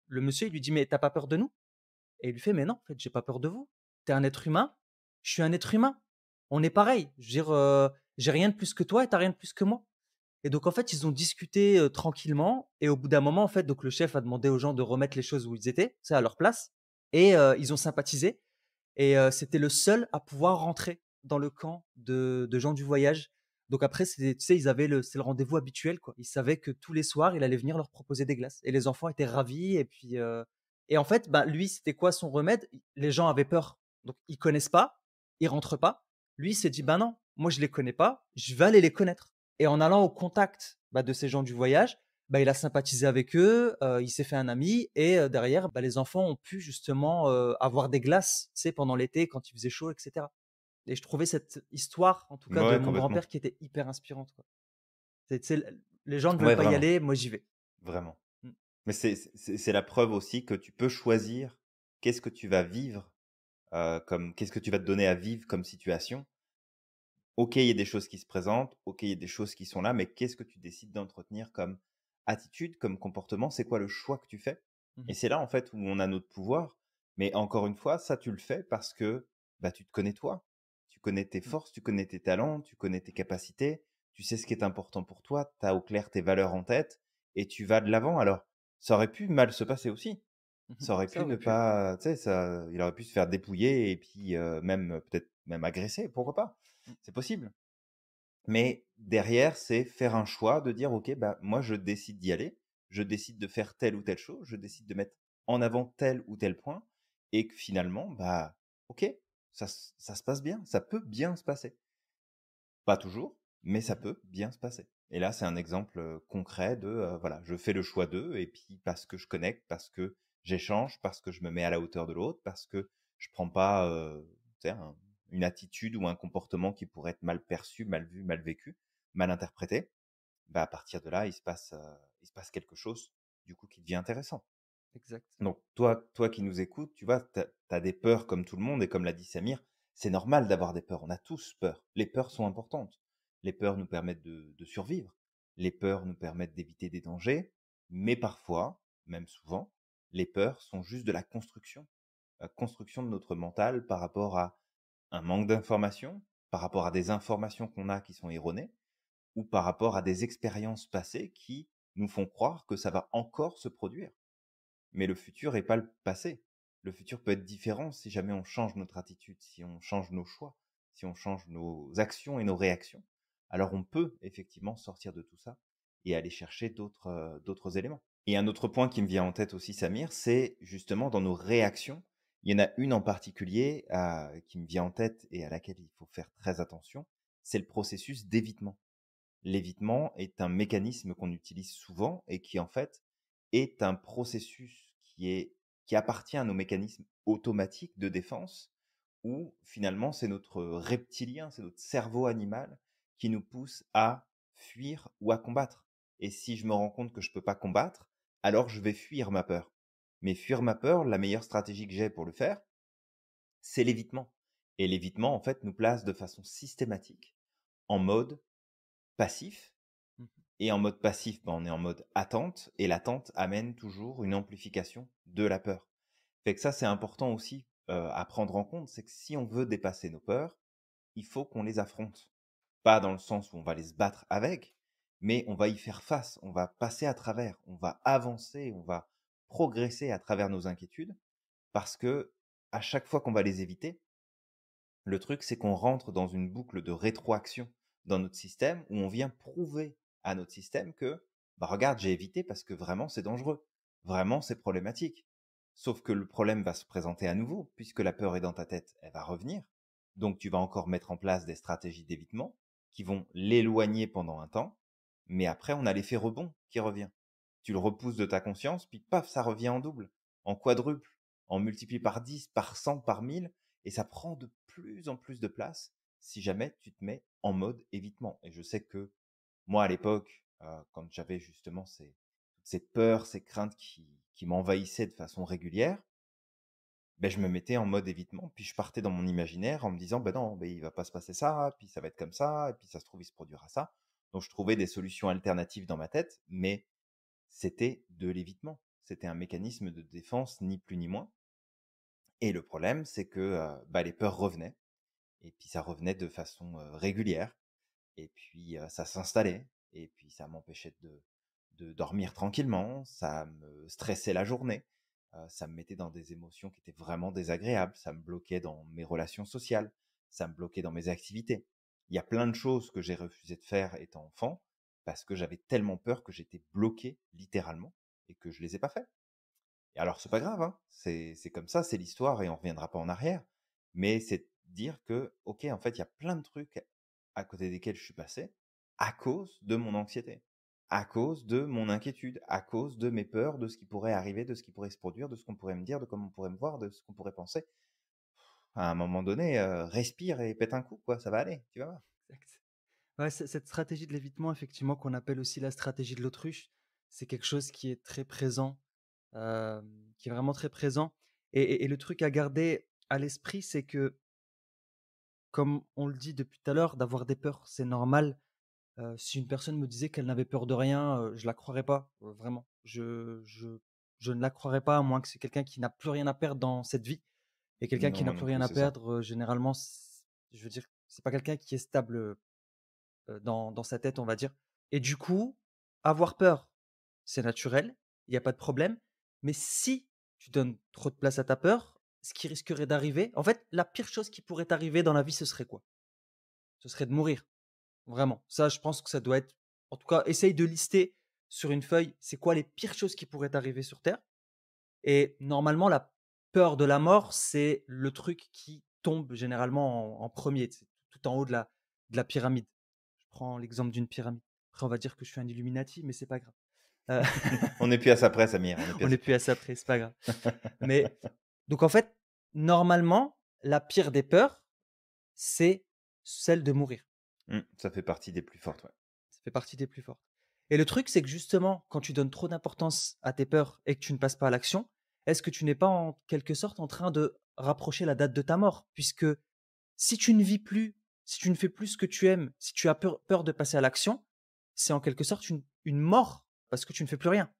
[SPEAKER 2] le monsieur il lui dit: «Mais tu as pas peur de nous?» Et il lui fait: «Mais non, en fait, j'ai pas peur de vous. Tu es un être humain, je suis un être humain. On est pareil. Je veux dire, j'ai rien de plus que toi et tu as rien de plus que moi». Et donc en fait, ils ont discuté, tranquillement et au bout d'un moment, en fait, donc le chef a demandé aux gens de remettre les choses où ils étaient, tu sais, à leur place et ils ont sympathisé et c'était le seul à pouvoir rentrer dans le camp de gens du voyage. Donc après, c'était tu sais, c'est le rendez-vous habituel, quoi. Ils savaient que tous les soirs, il allait venir leur proposer des glaces et les enfants étaient ravis et puis, et en fait, bah, lui, c'était quoi son remède? Les gens avaient peur, donc ils connaissent pas, ils rentrent pas. Lui, il s'est dit: «Ben non, moi je les connais pas, je vais aller les connaître» et en allant au contact, bah, de ces gens du voyage, bah, il a sympathisé avec eux, il s'est fait un ami et derrière, bah, les enfants ont pu justement, avoir des glaces, tu sais, pendant l'été quand il faisait chaud et cetera. Et je trouvais cette histoire, en tout cas de
[SPEAKER 1] Ouais,
[SPEAKER 2] mon
[SPEAKER 1] complètement.
[SPEAKER 2] grand-père, qui était hyper inspirante, quoi. C'est tu sais, les gens ne veulent
[SPEAKER 1] Ouais,
[SPEAKER 2] pas y
[SPEAKER 1] vraiment,
[SPEAKER 2] aller, moi j'y vais.
[SPEAKER 1] vraiment.
[SPEAKER 2] Mmh.
[SPEAKER 1] Mais c'est la preuve aussi que tu peux choisir qu'est-ce que tu vas vivre, comme qu'est-ce que tu vas te donner à vivre comme situation. OK, il y a des choses qui se présentent, OK, il y a des choses qui sont là, mais qu'est-ce que tu décides d'entretenir comme attitude, comme comportement? C'est quoi le choix que tu fais?
[SPEAKER 2] Mmh
[SPEAKER 1] Et
[SPEAKER 2] mh.
[SPEAKER 1] c'est là, en fait, où on a notre pouvoir. Mais encore une fois, ça, tu le fais parce que, bah, tu te connais toi. Tu connais tes
[SPEAKER 2] Mmh.
[SPEAKER 1] forces, tu connais tes talents, tu connais tes capacités, tu sais ce qui est important pour toi, tu as au clair tes valeurs en tête et tu vas de l'avant. Alors, ça aurait pu mal se passer aussi.
[SPEAKER 2] Mmh.
[SPEAKER 1] Ça aurait
[SPEAKER 2] Ça
[SPEAKER 1] pu ne
[SPEAKER 2] aurait pu.
[SPEAKER 1] pas, tu sais, ça, il aurait pu se faire dépouiller et puis même peut-être même agresser, pourquoi pas?
[SPEAKER 2] Mmh.
[SPEAKER 1] C'est possible. Mais derrière, c'est faire un choix de dire: «OK, bah, moi, je décide d'y aller. Je décide de faire telle ou telle chose. Je décide de mettre en avant tel ou tel point» et que finalement, bah, OK, ça se passe bien. Ça peut bien se passer. Pas toujours, mais ça
[SPEAKER 2] Mmh.
[SPEAKER 1] peut bien se passer. Et là, c'est un exemple, concret de, voilà, je fais le choix d'eux et puis parce que je connecte, parce que j'échange, parce que je me mets à la hauteur de l'autre, parce que je prends pas, tu sais, une attitude ou un comportement qui pourrait être mal perçu, mal vu, mal vécu, mal interprété. Bah, à partir de là, il se passe quelque chose, du coup, qui devient intéressant.
[SPEAKER 2] Exact.
[SPEAKER 1] Donc toi qui nous écoutes, tu vois, tu as des peurs comme tout le monde et comme l'a dit Samir, c'est normal d'avoir des peurs. On a tous peur. Les peurs sont importantes. Les peurs nous permettent de survivre. Les peurs nous permettent d'éviter des dangers. Mais parfois, même souvent, les peurs sont juste de la construction de notre mental par rapport à un manque d'informations, par rapport à des informations qu'on a qui sont erronées, ou par rapport à des expériences passées qui nous font croire que ça va encore se produire. Mais le futur est pas le passé. Le futur peut être différent si jamais on change notre attitude, si on change nos choix, si on change nos actions et nos réactions. Alors on peut effectivement sortir de tout ça et aller chercher d'autres éléments. Et un autre point qui me vient en tête aussi, Samir, c'est justement dans nos réactions. Il y en a une en particulier qui me vient en tête et à laquelle il faut faire très attention, c'est le processus d'évitement. L'évitement est un mécanisme qu'on utilise souvent et qui en fait est un processus qui appartient à nos mécanismes automatiques de défense où finalement c'est notre reptilien, c'est notre cerveau animal qui nous pousse à fuir ou à combattre. Et si je me rends compte que je ne peux pas combattre, alors je vais fuir ma peur. Mais fuir ma peur, la meilleure stratégie que j'ai pour le faire, c'est l'évitement. Et l'évitement, en fait, nous place de façon systématique en mode passif.
[SPEAKER 2] Mmh.
[SPEAKER 1] Et en mode passif, on est en mode attente. Et l'attente amène toujours une amplification de la peur. Fait que ça, c'est important aussi à prendre en compte. C'est que si on veut dépasser nos peurs, il faut qu'on les affronte. Pas dans le sens où on va les se battre avec, mais on va y faire face. On va passer à travers. On va avancer. On va progresser à travers nos inquiétudes. Parce que à chaque fois qu'on va les éviter, le truc, c'est qu'on rentre dans une boucle de rétroaction dans notre système où on vient prouver à notre système que, bah regarde, j'ai évité parce que vraiment c'est dangereux, vraiment c'est problématique. Sauf que le problème va se présenter à nouveau, puisque la peur est dans ta tête, elle va revenir. Donc tu vas encore mettre en place des stratégies d'évitement qui vont l'éloigner pendant un temps, mais après on a l'effet rebond qui revient. Tu le repousses de ta conscience, puis paf, ça revient en double, en quadruple, en multiplie par 10, par 100, par 1000, et ça prend de plus en plus de place si jamais tu te mets en mode évitement. Et je sais que moi, à l'époque, quand j'avais justement ces peurs, ces craintes qui m'envahissaient de façon régulière, ben, je me mettais en mode évitement, puis je partais dans mon imaginaire en me disant, ben non, ben, il va pas se passer ça, puis ça va être comme ça, et puis ça se trouve, il se produira ça. Donc je trouvais des solutions alternatives dans ma tête, mais c'était de l'évitement. C'était un mécanisme de défense, ni plus ni moins. Et le problème, c'est que bah, les peurs revenaient, et puis ça revenait de façon régulière, et puis ça s'installait, et puis ça m'empêchait de dormir tranquillement, ça me stressait la journée, ça me mettait dans des émotions qui étaient vraiment désagréables, ça me bloquait dans mes relations sociales, ça me bloquait dans mes activités. Il y a plein de choses que j'ai refusé de faire étant enfant, parce que j'avais tellement peur que j'étais bloqué littéralement, et que je les ai pas fait. Et alors, c'est pas grave, hein, c'est comme ça, c'est l'histoire et on reviendra pas en arrière. Mais c'est dire que, ok, en fait, il y a plein de trucs à côté desquels je suis passé à cause de mon anxiété, à cause de mon inquiétude, à cause de mes peurs, de ce qui pourrait arriver, de ce qui pourrait se produire, de ce qu'on pourrait me dire, de comment on pourrait me voir, de ce qu'on pourrait penser. À un moment donné, respire et pète un coup, quoi, ça va aller, tu vas voir.
[SPEAKER 2] Exact. Ouais, cette stratégie de l'évitement, effectivement, qu'on appelle aussi la stratégie de l'autruche, c'est quelque chose qui est très présent, qui est vraiment très présent. Et le truc à garder à l'esprit, c'est que, comme on le dit depuis tout à l'heure, d'avoir des peurs, c'est normal. Si une personne me disait qu'elle n'avait peur de rien, je la croirais pas, vraiment. Je ne la croirais pas, à moins que c'est quelqu'un qui n'a plus rien à perdre dans cette vie. Et quelqu'un
[SPEAKER 1] Non,
[SPEAKER 2] qui n'a
[SPEAKER 1] moi
[SPEAKER 2] plus
[SPEAKER 1] non
[SPEAKER 2] rien
[SPEAKER 1] plus,
[SPEAKER 2] à
[SPEAKER 1] c'est ça.
[SPEAKER 2] perdre, généralement, je veux dire, c'est pas quelqu'un qui est stable, dans sa tête, on va dire. Et du coup, avoir peur, c'est naturel, il y a pas de problème. Mais si tu donnes trop de place à ta peur, ce qui risquerait d'arriver, en fait, la pire chose qui pourrait t'arriver dans la vie, ce serait quoi? Ce serait de mourir, vraiment. Ça, je pense que ça doit être, en tout cas, essaye de lister sur une feuille, c'est quoi les pires choses qui pourraient t'arriver sur terre. Et normalement, la peur de la mort, c'est le truc qui tombe généralement en 1er, tu sais, tout en haut de la pyramide. Je prends l'exemple d'une pyramide. Après, on va dire que je suis un Illuminati, mais c'est pas grave. Heu,
[SPEAKER 1] On n'est plus à ça près, Samir, on n'est plus
[SPEAKER 2] on
[SPEAKER 1] à
[SPEAKER 2] n'est
[SPEAKER 1] ça
[SPEAKER 2] plus
[SPEAKER 1] près.
[SPEAKER 2] à ça près, c'est pas grave. Mais donc en fait, normalement, la pire des peurs, c'est celle de mourir.
[SPEAKER 1] Ça fait partie des plus fortes, ouais.
[SPEAKER 2] Ça fait partie des plus fortes. Et le truc, c'est que justement, quand tu donnes trop d'importance à tes peurs et que tu ne passes pas à l'action, est-ce que tu n'es pas en quelque sorte en train de rapprocher la date de ta mort? Puisque si tu ne vis plus, si tu ne fais plus ce que tu aimes, si tu as peur de passer à l'action, c'est en quelque sorte une mort parce que tu ne fais plus rien.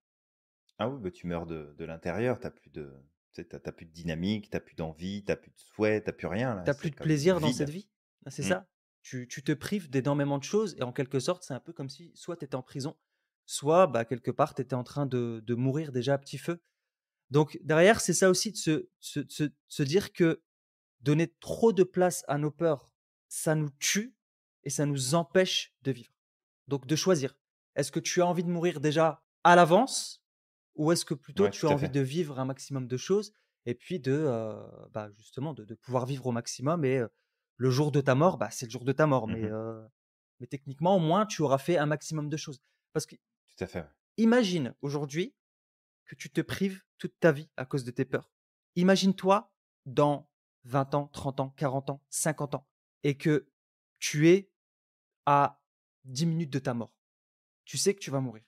[SPEAKER 1] Ah oui, bah, tu meurs de l'intérieur, t'as plus de, tu sais, t'as plus de dynamique, t'as plus d'envie, t'as plus de souhait, t'as plus rien là,
[SPEAKER 2] Tu as
[SPEAKER 1] c'est
[SPEAKER 2] plus de
[SPEAKER 1] comme
[SPEAKER 2] plaisir dans cette
[SPEAKER 1] vide.
[SPEAKER 2] vie. Ah, c'est
[SPEAKER 1] Mmh.
[SPEAKER 2] ça. Tu te prives d'énormément de choses et en quelque sorte, c'est un peu comme si soit tu étais en prison, soit bah, quelque part, tu étais en train de mourir déjà à petit feu. Donc derrière, c'est ça aussi de se dire que donner trop de place à nos peurs, ça nous tue et ça nous empêche de vivre. Donc de choisir. Est-ce que tu as envie de mourir déjà à l'avance ou est-ce que plutôt
[SPEAKER 1] Ouais,
[SPEAKER 2] tu as
[SPEAKER 1] tout à
[SPEAKER 2] envie
[SPEAKER 1] fait.
[SPEAKER 2] de vivre un maximum de choses et puis bah, justement de pouvoir vivre au maximum et le jour de ta mort, bah, c'est le jour de ta mort.
[SPEAKER 1] Mmh.
[SPEAKER 2] Mais techniquement, au moins, tu auras fait un maximum de choses. Parce que
[SPEAKER 1] Tout à fait, ouais.
[SPEAKER 2] imagine aujourd'hui que tu te prives toute ta vie à cause de tes peurs. Imagine-toi dans 20 ans, 30 ans, 40 ans, 50 ans et que tu es à 10 minutes de ta mort. Tu sais que tu vas mourir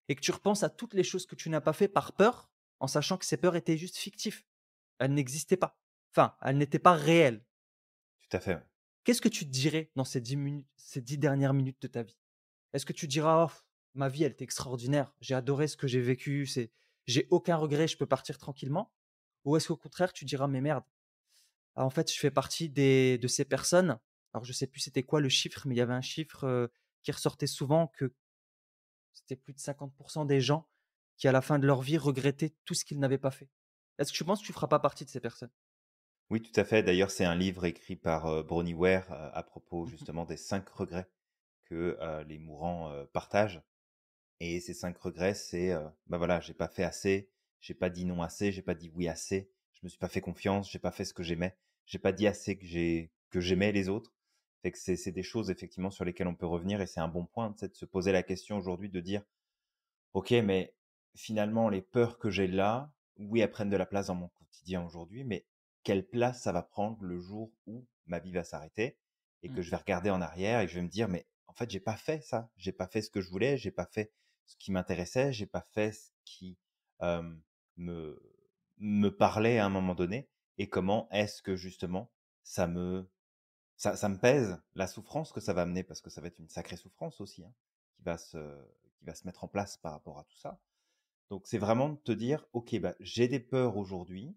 [SPEAKER 2] et que tu repenses à toutes les choses que tu n'as pas fait par peur. en sachant que ces peurs étaient juste fictives. Elles n'existaient pas. Enfin, elles n'étaient pas réelles.
[SPEAKER 1] Tout à fait, ouais.
[SPEAKER 2] Qu'est-ce que tu te dirais dans ces 10 dernières minutes de ta vie? Est-ce que tu diras: «Oh, ma vie, elle était extraordinaire, j'ai adoré ce que j'ai vécu, j'ai aucun regret, je peux partir tranquillement»? Ou est-ce qu'au contraire, tu diras: «Mais merde, ah, en fait, je fais partie de ces personnes», alors je sais plus c'était quoi le chiffre, mais il y avait un chiffre, qui ressortait souvent, que c'était plus de 50 des gens qui, à la fin de leur vie, regrettaient tout ce qu'ils n'avaient pas fait. Est-ce que tu penses que tu feras pas partie de ces personnes?
[SPEAKER 1] Oui, tout à fait. D'ailleurs, c'est un livre écrit par, Bronnie Ware, à propos
[SPEAKER 2] Mmh mh.
[SPEAKER 1] justement des 5 regrets que, les mourants, partagent. Et ces 5 regrets, c'est, bah, voilà, j'ai pas fait assez, j'ai pas dit non assez, j'ai pas dit oui assez, je me suis pas fait confiance, j'ai pas fait ce que j'aimais, j'ai pas dit assez que j'aimais les autres. Fait que c'est des choses effectivement sur lesquelles on peut revenir et c'est un bon point, tu sais, de se poser la question aujourd'hui de dire: OK, mais finalement les peurs que j'ai là, oui, elles prennent de la place dans mon quotidien aujourd'hui, mais quelle place ça va prendre le jour où ma vie va s'arrêter et
[SPEAKER 2] Mmh.
[SPEAKER 1] que je vais regarder en arrière et que je vais me dire: «Mais en fait, j'ai pas fait ça, j'ai pas fait ce que je voulais, j'ai pas fait ce qui m'intéressait, j'ai pas fait ce qui, hem, me me parlait à un moment donné» et comment est-ce que justement ça me ça me pèse, la souffrance que ça va amener parce que ça va être une sacrée souffrance aussi, hein, qui va se qui va se mettre en place par rapport à tout ça. Donc c'est vraiment de te dire: «OK, bah, j'ai des peurs aujourd'hui,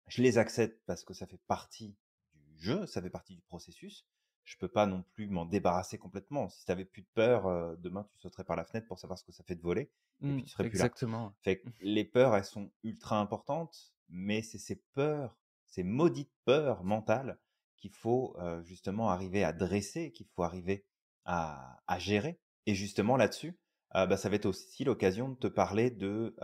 [SPEAKER 1] je les accepte parce que ça fait partie du jeu, ça fait partie du processus. Je peux pas non plus m'en débarrasser complètement. Si tu avais plus de peur, demain tu sauterais par la fenêtre pour savoir ce que ça fait de voler et puis
[SPEAKER 2] Mmh,
[SPEAKER 1] tu serais plus là.
[SPEAKER 2] exactement,
[SPEAKER 1] Fait que
[SPEAKER 2] ouais.
[SPEAKER 1] les peurs, elles sont ultra importantes, mais c'est ces peurs, ces maudites peurs mentales qu'il faut, justement arriver à dresser, qu'il faut arriver à gérer et justement là-dessus, bah, ça va être aussi l'occasion de te parler de,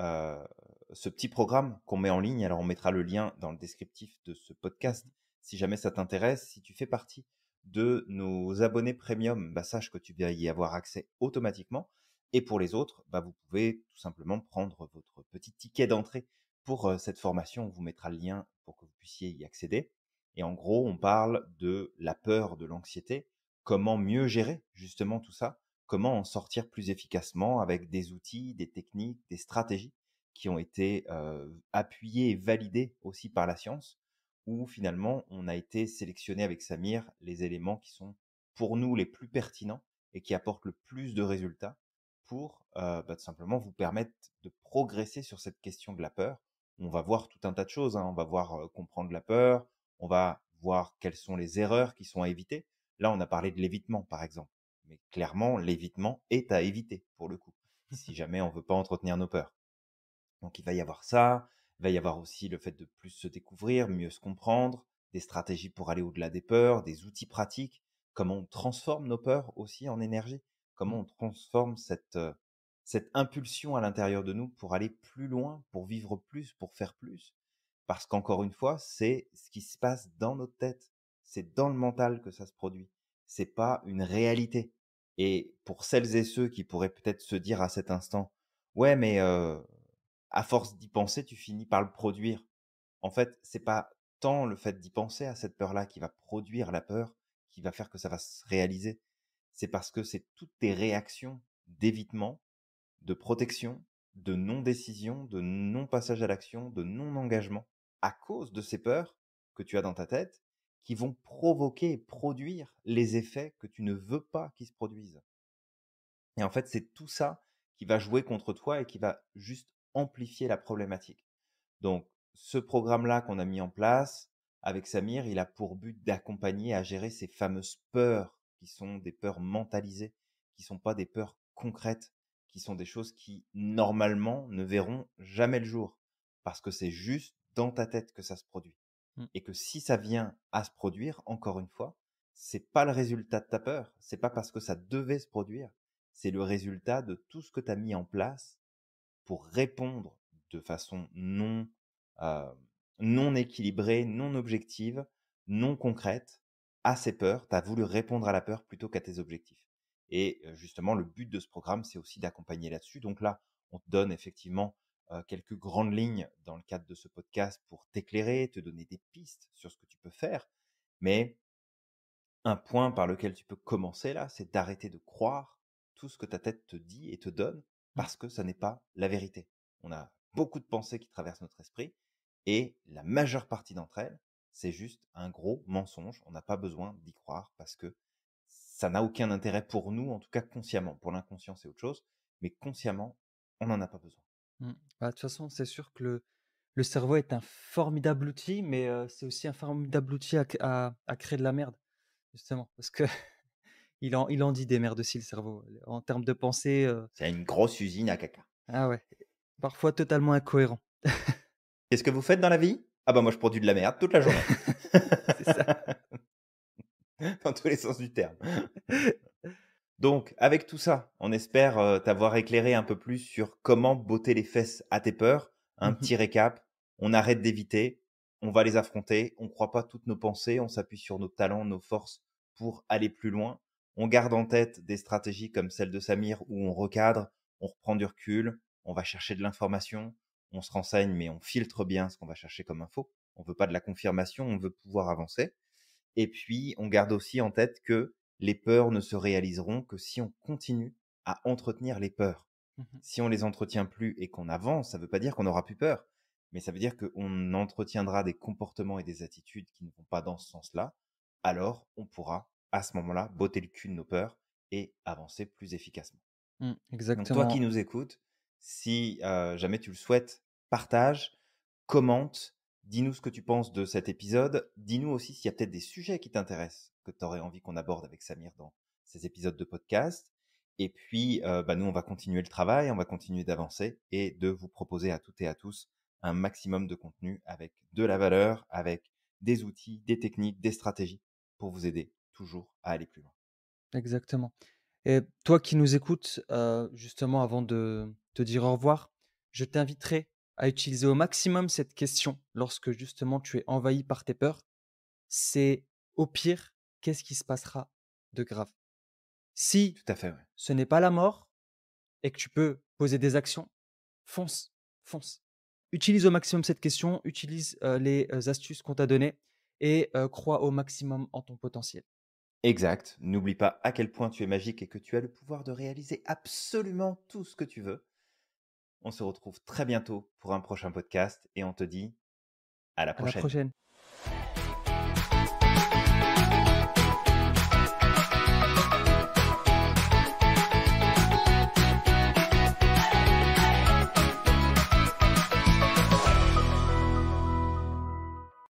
[SPEAKER 1] ce petit programme qu'on met en ligne. Alors, on mettra le lien dans le descriptif de ce
[SPEAKER 2] Mmh
[SPEAKER 1] podcast
[SPEAKER 2] mh.
[SPEAKER 1] si jamais ça t'intéresse. Si tu fais partie de nos abonnés premium, bah, sache que tu vas y avoir accès automatiquement. Et pour les autres, bah, vous pouvez tout simplement prendre votre petit ticket d'entrée pour cette formation. On vous mettra le lien pour que vous puissiez y accéder. Et en gros, on parle de la peur, de l'anxiété, comment mieux gérer justement tout ça, comment en sortir plus efficacement avec des outils, des techniques, des stratégies qui ont été appuyés et validés aussi par la science, où finalement on a été sélectionné avec Samir les éléments qui sont pour nous les plus pertinents et qui apportent le plus de résultats pour bah, tout simplement vous permettre de progresser sur cette question de la peur. On va voir tout un tas de choses, hein. On va voir comprendre la peur, on va voir quelles sont les erreurs qui sont à éviter. Là, on a parlé de l'évitement, par exemple. Mais clairement, l'évitement est à éviter, pour le coup, si jamais on veut pas entretenir nos peurs. Donc il va y avoir ça, il va y avoir aussi le fait de plus se découvrir, mieux se comprendre, des stratégies pour aller au-delà des peurs, des outils pratiques, comment on transforme nos peurs aussi en énergie, comment
[SPEAKER 2] Mmh.
[SPEAKER 1] on transforme cette impulsion à l'intérieur de nous pour aller plus loin, pour vivre plus, pour faire plus. Parce qu'encore une fois, c'est ce qui se passe dans notre tête, c'est dans le mental que ça se produit, c'est pas une réalité. Et pour celles et ceux qui pourraient peut-être se dire à cet instant, ouais, mais à force d'y penser, tu finis par le produire. En fait, c'est pas tant le fait d'y penser à cette peur-là qui va produire la peur, qui va faire que ça va se réaliser. C'est parce que c'est toutes tes réactions d'évitement, de protection, de non-décision, de non-passage à l'action, de non-engagement, à cause de ces peurs que tu as dans ta tête, qui vont provoquer et produire les effets que tu ne veux pas qu'ils se produisent. Et en fait, c'est tout ça qui va jouer contre toi et qui va juste amplifier la problématique. Donc, ce programme-là qu'on a mis en place avec Samir, il a pour but d'accompagner à gérer ces fameuses peurs qui sont des peurs mentalisées, qui sont pas des peurs concrètes, qui sont des choses qui, normalement, ne verront jamais le jour. Parce que c'est juste dans ta tête que ça se produit.
[SPEAKER 2] Mmh.
[SPEAKER 1] Et que si ça vient à se produire, encore une fois, c'est pas le résultat de ta peur. C'est pas parce que ça devait se produire. C'est le résultat de tout ce que tu as mis en place pour répondre de façon heu, non équilibrée, non objective, non concrète à ces peurs. Tu as voulu répondre à la peur plutôt qu'à tes objectifs et justement, le but de ce programme, c'est aussi d'accompagner là-dessus. Donc là, on te donne effectivement, quelques grandes lignes dans le cadre de ce podcast pour t'éclairer, te donner des pistes sur ce que tu peux faire. Mais un point par lequel tu peux commencer là, c'est d'arrêter de croire tout ce que ta tête te dit et te donne
[SPEAKER 2] Mmh.
[SPEAKER 1] parce que ça n'est pas la vérité. On a beaucoup de pensées qui traversent notre esprit et la majeure partie d'entre elles, c'est juste un gros mensonge. On n'a pas besoin d'y croire parce que ça n'a aucun intérêt pour nous, en tout cas consciemment. Pour l'inconscient, c'est autre chose, mais consciemment, on n'en a pas besoin.
[SPEAKER 2] Mmh. Bah, de toute façon, c'est sûr que le cerveau est un formidable outil, mais c'est aussi un formidable outil à créer de la merde, justement. Parce que il en dit des merdes aussi, le cerveau. En termes de pensée,
[SPEAKER 1] C'est une grosse usine à caca.
[SPEAKER 2] ah ouais, parfois totalement incohérent.
[SPEAKER 1] Qu'est-ce que vous faites dans la vie? Ah bah moi je produis de la merde toute la journée.
[SPEAKER 2] C'est ça.
[SPEAKER 1] Dans tous les sens du terme. Donc, avec tout ça, on espère t'avoir éclairé un peu plus sur comment botter les fesses à tes peurs. Un
[SPEAKER 2] Mmh.
[SPEAKER 1] petit récap, on arrête d'éviter, on va les affronter, on ne croit pas toutes nos pensées, on s'appuie sur nos talents, nos forces pour aller plus loin. On garde en tête des stratégies comme celle de Samir où on recadre, on reprend du recul, on va chercher de l'information, on se renseigne mais on filtre bien ce qu'on va chercher comme info. On veut pas de la confirmation, on veut pouvoir avancer. Et puis, on garde aussi en tête que les peurs ne se réaliseront que si on continue à entretenir les peurs.
[SPEAKER 2] Mmh.
[SPEAKER 1] Si on les entretient plus et qu'on avance, ça ne veut pas dire qu'on n'aura plus peur, mais ça veut dire qu'on entretiendra des comportements et des attitudes qui ne vont pas dans ce sens-là. Alors, on pourra, à ce moment-là, botter le cul de nos peurs et avancer plus efficacement.
[SPEAKER 2] Mmh,
[SPEAKER 1] Donc toi qui
[SPEAKER 2] exactement.
[SPEAKER 1] nous écoutes, si jamais tu le souhaites, partage, commente, dis-nous ce que tu penses de cet épisode. Dis-nous aussi s'il y a peut-être des sujets qui t'intéressent, que tu aurais envie qu'on aborde avec Samir dans ces épisodes de podcast. Et puis, bah, nous, on va continuer le travail, on va continuer d'avancer et de vous proposer à toutes et à tous un maximum de contenu avec de la valeur, avec des outils, des techniques, des stratégies pour vous aider toujours à aller plus loin.
[SPEAKER 2] Exactement. Et toi qui nous écoutes, justement avant de te dire au revoir, je t'inviterai à utiliser au maximum cette question lorsque justement tu es envahi par tes peurs. C'est au pire, qu'est-ce qui se passera de grave? Si
[SPEAKER 1] Tout à fait, ouais.
[SPEAKER 2] ce n'est pas la mort et que tu peux poser des actions, fonce, fonce. Utilise au maximum cette question, utilise, les, astuces qu'on t'a données et crois au maximum en ton potentiel.
[SPEAKER 1] Exact. N'oublie pas à quel point tu es magique et que tu as le pouvoir de réaliser absolument tout ce que tu veux. On se retrouve très bientôt pour un prochain podcast et on te dit à la
[SPEAKER 2] À la
[SPEAKER 1] prochaine.
[SPEAKER 2] prochaine.